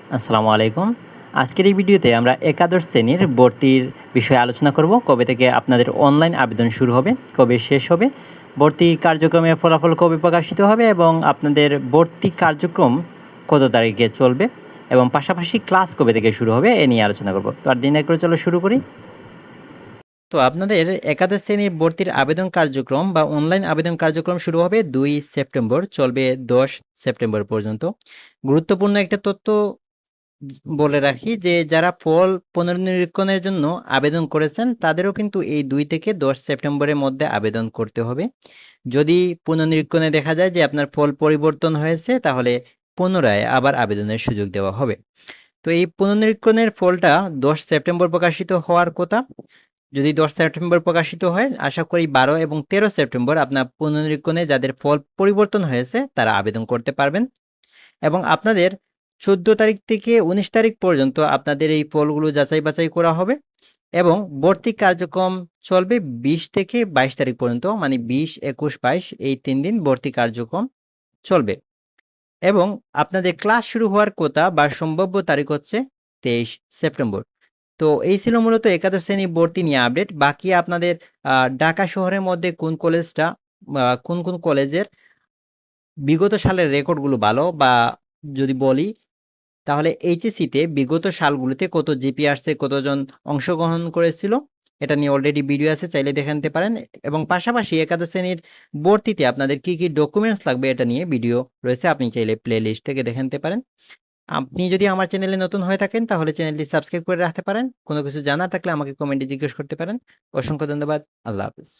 আসসালামু আলাইকুম। আজকের এই ভিডিওতে আমরা একাদশ শ্রেণীর ভর্তির বিষয়ে আলোচনা করব। কবে থেকে আপনাদের অনলাইন আবেদন শুরু হবে, কবে শেষ হবে, ভর্তি কার্যক্রমের ফলাফল কবে প্রকাশিত হবে এবং আপনাদের ভর্তি কার্যক্রম কত তারিখে চলবে এবং পাশাপাশি ক্লাস কবে থেকে শুরু হবে এ নিয়ে আলোচনা করব। তো আর দেরি না করে চলো শুরু করি। তো আপনাদের একাদশ শ্রেণীর ভর্তির আবেদন কার্যক্রম বা অনলাইন আবেদন কার্যক্রম শুরু হবে ২ সেপ্টেম্বর, চলবে ১০ সেপ্টেম্বর পর্যন্ত। গুরুত্বপূর্ণ একটা তথ্য বলে রাখি যে যারা ফল পুনর্নিরীক্ষণের জন্য আবেদন করেছেন তাদেরও কিন্তু এই ২ থেকে ১০ সেপ্টেম্বরের মধ্যে আবেদন করতে হবে। যদি পুনর্নিরীক্ষণে দেখা যায় যে আপনার ফল পরিবর্তন হয়েছে তাহলে পুনরায় আবার আবেদনের সুযোগ দেওয়া হবে। তো এই পুনর্নিরীক্ষণের ফলটা ১০ সেপ্টেম্বর প্রকাশিত হওয়ার কথা। যদি ১০ সেপ্টেম্বর প্রকাশিত হয়, আশা করি ১২ এবং ১৩ সেপ্টেম্বর আপনার পুনর্নিরীক্ষণে যাদের ফল পরিবর্তন হয়েছে তারা আবেদন করতে পারবেন। এবং আপনাদের ১৪ তারিখ থেকে ১৯ তারিখ পর্যন্ত আপনাদের এই ফলগুলো যাচাই-বাছাই করা হবে এবং ভর্তি কার্যক্রম চলবে ২০ থেকে ২২ তারিখ পর্যন্ত। মানে ২০, ২১, ২২ এই ৩ দিন ভর্তি কার্যক্রম চলবে। এবং আপনাদের ক্লাস শুরু হওয়ার কথা বা সম্ভাব্য তারিখ হচ্ছে ২৩ সেপ্টেম্বর। তো এই ছিল মূলত একাদশ শ্রেণী ভর্তি নিয়ে আপডেট। বাকি আপনাদের ঢাকা শহরের মধ্যে কোন কলেজটা কোন কলেজের বিগত সালের রেকর্ডগুলো ভালো বা যদি বলি তাহলে এইচএসসিতে বিগত সালগুলোতে কত জিপি আসছে, কতজন অংশগ্রহণ করেছিল, এটা নিয়ে অলরেডি ভিডিও আছে, চাইলে দেখে নিতে পারেন। এবং পাশাপাশি একাদশ শ্রেণীর ভর্তিতে আপনাদের কি ডকুমেন্টস লাগবে এটা নিয়ে ভিডিও রয়েছে, আপনি চাইলে প্লে লিস্ট থেকে দেখে নিতে পারেন। আপনি যদি আমার চ্যানেলে নতুন হয়ে থাকেন তাহলে চ্যানেলটি সাবস্ক্রাইব করে রাখতে পারেন। কোনো কিছু জানার থাকলে আমাকে কমেন্টে জিজ্ঞেস করতে পারেন। অসংখ্য ধন্যবাদ। আল্লাহ হাফেজ।